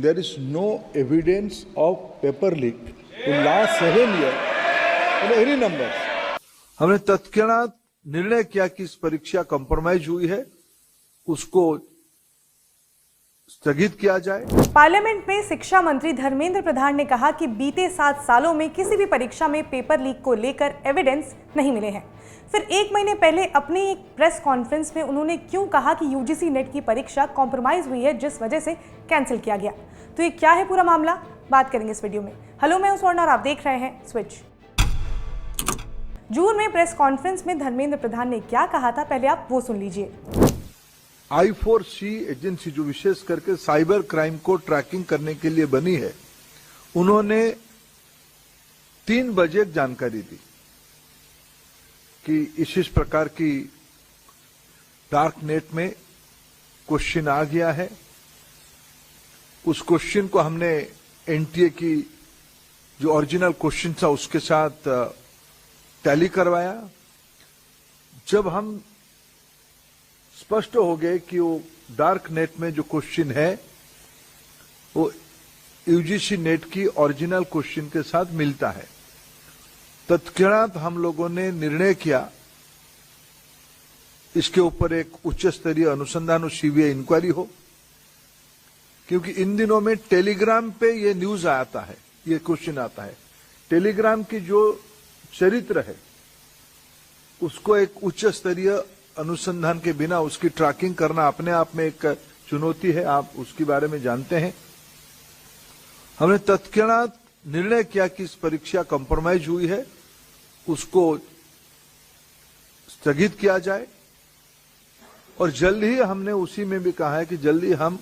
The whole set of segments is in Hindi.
there is no evidence of paper leak in last 7 years in any numbers. हमने तत्क्षणात निर्णय किया कि इस परीक्षा कॉम्प्रोमाइज हुई है, उसको स्थगित किया जाए। पार्लियामेंट में शिक्षा मंत्री धर्मेंद्र प्रधान ने कहा कि बीते 7 सालों में किसी भी परीक्षा में पेपर लीक को लेकर एविडेंस नहीं मिले हैं। फिर 1 महीने पहले अपनी एक प्रेस कॉन्फ्रेंस में उन्होंने क्यों कहा कि यूजीसी नेट की परीक्षा कॉम्प्रोमाइज हुई है, जिस वजह से कैंसिल किया गया। तो ये क्या है पूरा मामला, बात करेंगे इस वीडियो में। हेलो, मैं हूं स्वर्ण और आप देख रहे हैं स्विच। जून में प्रेस कॉन्फ्रेंस में धर्मेंद्र प्रधान ने क्या कहा था, पहले आप वो सुन लीजिए। I4C एजेंसी जो विशेष करके साइबर क्राइम को ट्रैकिंग करने के लिए बनी है, उन्होंने 3 बजे जानकारी दी कि इस प्रकार की डार्क नेट में क्वेश्चन आ गया है। उस क्वेश्चन को हमने एनटीए की जो ओरिजिनल क्वेश्चन था उसके साथ टैली करवाया। जब हम स्पष्ट हो गए कि वो डार्क नेट में जो क्वेश्चन है वो यूजीसी नेट की ओरिजिनल क्वेश्चन के साथ मिलता है, तत्क्षणात हम लोगों ने निर्णय किया इसके ऊपर एक उच्च स्तरीय अनुसंधान और सीबीआई इंक्वायरी हो, क्योंकि इन दिनों में टेलीग्राम पे ये न्यूज आता है, ये क्वेश्चन आता है। टेलीग्राम की जो चरित्र है उसको एक उच्च स्तरीय अनुसंधान के बिना उसकी ट्रैकिंग करना अपने आप में एक चुनौती है, आप उसके बारे में जानते हैं। हमने तत्क्षणात निर्णय किया कि इस परीक्षा कॉम्प्रोमाइज हुई है, उसको स्थगित किया जाए और जल्द ही हमने उसी में भी कहा है कि जल्दी हम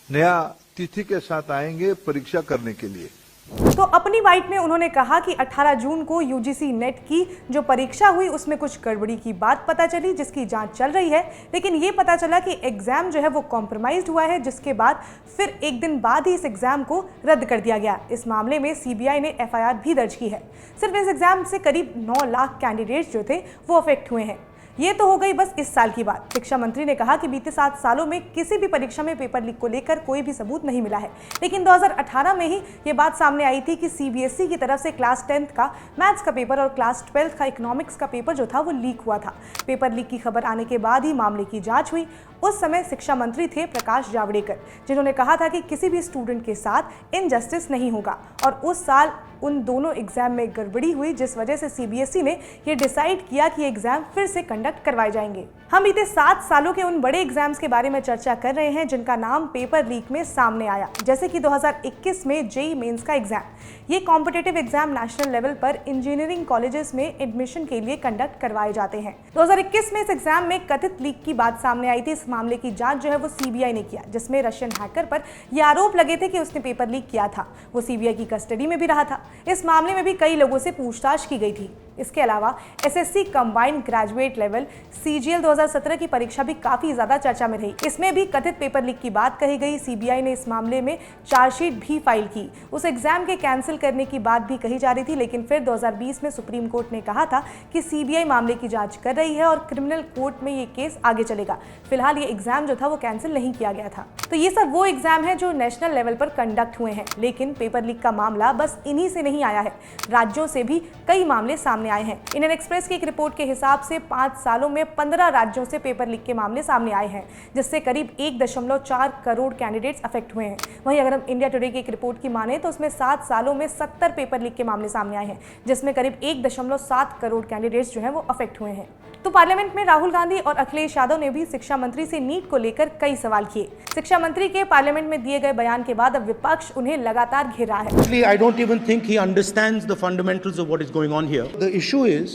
नया तिथि के साथ आएंगे परीक्षा करने के लिए। तो अपनी बाइट में उन्होंने कहा कि 18 जून को यूजीसी नेट की जो परीक्षा हुई उसमें कुछ गड़बड़ी की बात पता चली, जिसकी जांच चल रही है, लेकिन ये पता चला कि एग्जाम जो है वो कॉम्प्रोमाइज्ड हुआ है, जिसके बाद फिर 1 दिन बाद ही इस एग्जाम को रद्द कर दिया गया। इस मामले में सीबीआई ने एफआईआर भी दर्ज की है। सिर्फ इस एग्जाम से करीब 9 लाख कैंडिडेट्स जो थे वो अफेक्ट हुए हैं। ये तो हो गई बस इस साल की बात। शिक्षा मंत्री ने कहा कि बीते 7 सालों में किसी भी परीक्षा में पेपर लीक को लेकर कोई भी सबूत नहीं मिला है, लेकिन 2018 में ही ये बात सामने आई थी कि सीबीएसई की तरफ से क्लास 10th का मैथ्स का पेपर और क्लास 12th का इकोनॉमिक्स का पेपर जो था वो लीक हुआ था। पेपर लीक की खबर आने के बाद ही मामले की जांच हुई। उस समय शिक्षा मंत्री थे प्रकाश जावड़ेकर, जिन्होंने कहा था कि किसी भी स्टूडेंट के साथ इनजस्टिस नहीं होगा, और उस साल उन दोनों एग्जाम में गड़बड़ी हुई, जिस वजह से सीबीएसई ने यह डिसाइड किया कि एग्जाम फिर से कंडक्ट करवाए जाएंगे। हम बीते 7 सालों के उन बड़े एग्जाम्स के बारे में चर्चा कर रहे हैं जिनका नाम पेपर लीक में सामने आया, जैसे कि 2021 में जेईई मेंस का एग्जाम। ये कॉम्पिटिटिव एग्जाम नेशनल लेवल पर इंजीनियरिंग कॉलेजेस में एडमिशन के लिए कंडक्ट करवाए जाते हैं। 2021 में इस एग्जाम में कथित लीक की बात सामने आई थी। इस मामले की जांच जो है वो सीबीआई ने किया, जिसमें रशियन हैकर पर यह आरोप लगे थे कि उसने पेपर लीक किया था। वो सीबीआई की कस्टडी में भी रहा था। इस मामले में भी कई लोगों से पूछताछ की गई थी। इसके अलावा SSC combined graduate level CGL 2017 की परीक्षा भी काफी ज्यादा चर्चा में रही। इसमें भी कथित पेपर लीक की बात कही गई। सीबीआई ने इस मामले में चार्जशीट भी फाइल की। उस एग्जाम के कैंसिल करने की बात भी कही जा रही थी, लेकिन फिर 2020 में सुप्रीम कोर्ट ने कहा था कि सीबीआई मामले की जांच कर रही है और क्रिमिनल कोर्ट में ये केस आगे चलेगा। फिलहाल ये एग्जाम जो था वो कैंसिल नहीं किया गया था। तो ये सब वो एग्जाम है जो नेशनल लेवल पर कंडक्ट हुए हैं, लेकिन पेपर लीक का मामला बस इन्हीं से नहीं आया है। राज्यों से भी कई मामले सामने आए हैं। इंडियन एक्सप्रेस की एक रिपोर्ट के हिसाब से 5 सालों में 15 राज्यों से पेपर लीक के मामले सामने आए हैं, जिससे करीब 1.4 करोड़ कैंडिडेट्स अफेक्ट हुए हैं। वहीं अगर हम इंडिया टुडे की एक रिपोर्ट की माने तो उसमें 7 सालों में 70 पेपर लीक के मामले सामने आए हैं, जिसमें करीब 1.7 करोड़ कैंडिडेट्स जो हैं वो अफेक्ट हुए हैं। तो पार्लियामेंट में राहुल गांधी और अखिलेश यादव ने भी शिक्षा मंत्री से नीट को लेकर कई सवाल किए। शिक्षा मंत्री के पार्लियामेंट में दिए गए बयान के बाद अब विपक्ष उन्हें लगातार घेर रहा है। I don't even think he understands the fundamentals of what is going on here. The issue is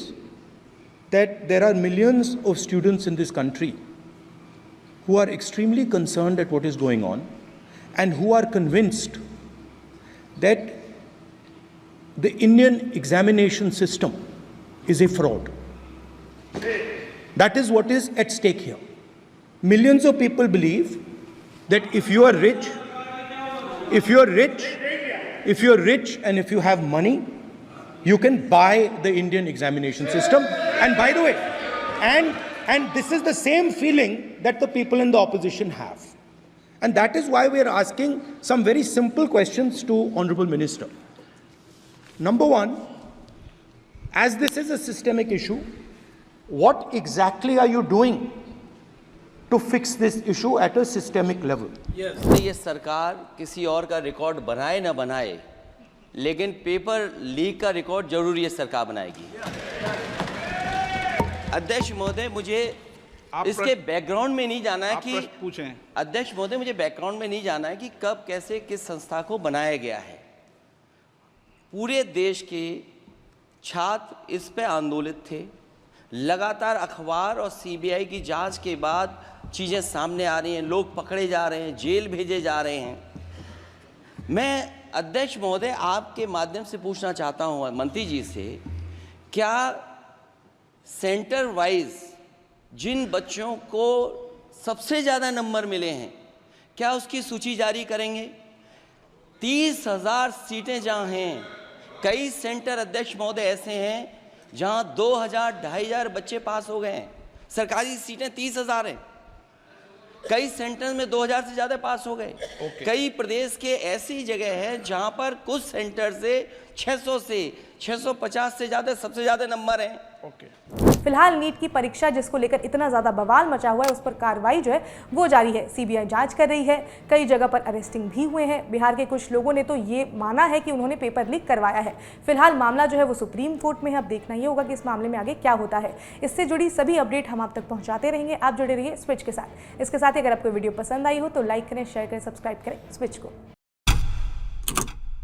that there are millions of students in this country who are extremely concerned at what is going on and who are convinced that the Indian examination system is a fraud. That is what is at stake here. Millions of people believe that if you are rich and if you have money, you can buy the Indian examination system. And by the way, and this is the same feeling that the people in the opposition have. And that is why we are asking some very simple questions to Honorable Minister. Number one, as this is a systemic issue, what exactly are you doing to fix this issue at a systemic level? ये सरकार किसी और का रिकॉर्ड बनाए ना बनाए, लेकिन पेपर लीक का रिकॉर्ड जरूर ये सरकार बनाएगी। अध्यक्ष महोदय, मुझे इसके बैकग्राउंड में नहीं जाना है कि पूछें। अध्यक्ष महोदय, मुझे बैकग्राउंड में नहीं जाना है कि कब कैसे किस संस्था को बनाया गया है। पूरे देश के छात्र इस पे आंदोलित थे। लगातार अखबार और सीबीआई की जांच के बाद चीज़ें सामने आ रही हैं, लोग पकड़े जा रहे हैं, जेल भेजे जा रहे हैं। मैं अध्यक्ष महोदय आपके माध्यम से पूछना चाहता हूँ मंत्री जी से, क्या सेंटर वाइज जिन बच्चों को सबसे ज़्यादा नंबर मिले हैं, क्या उसकी सूची जारी करेंगे? 30,000 सीटें जहाँ हैं, कई सेंटर अध्यक्ष महोदय ऐसे हैं जहाँ 2,000 2,500 बच्चे पास हो गए हैं। सरकारी सीटें 30,000 हैं, कई सेंटर में 2,000 से ज़्यादा पास हो गए। कई प्रदेश के ऐसी जगह है जहाँ पर कुछ सेंटर से 600 से 650 से ज़्यादा सबसे ज़्यादा नंबर हैं। फिलहाल नीट की परीक्षा जिसको लेकर इतना ज़्यादा बवाल मचा हुआ है, उस पर कार्रवाई जो है वो जारी है। सीबीआई जांच कर रही है, कई जगह पर अरेस्टिंग भी हुए हैं। बिहार के कुछ लोगों ने तो ये माना है कि उन्होंने पेपर लीक करवाया है। फिलहाल मामला जो है वो सुप्रीम कोर्ट में है। अब देखना ये होगा कि इस मामले में आगे क्या होता है। इससे जुड़ी सभी अपडेट हम आप तक पहुँचाते रहेंगे। आप जुड़े रहिए स्विच के साथ। इसके साथ ही अगर आपको वीडियो पसंद आई हो तो लाइक करें, शेयर करें, सब्सक्राइब करें स्विच को।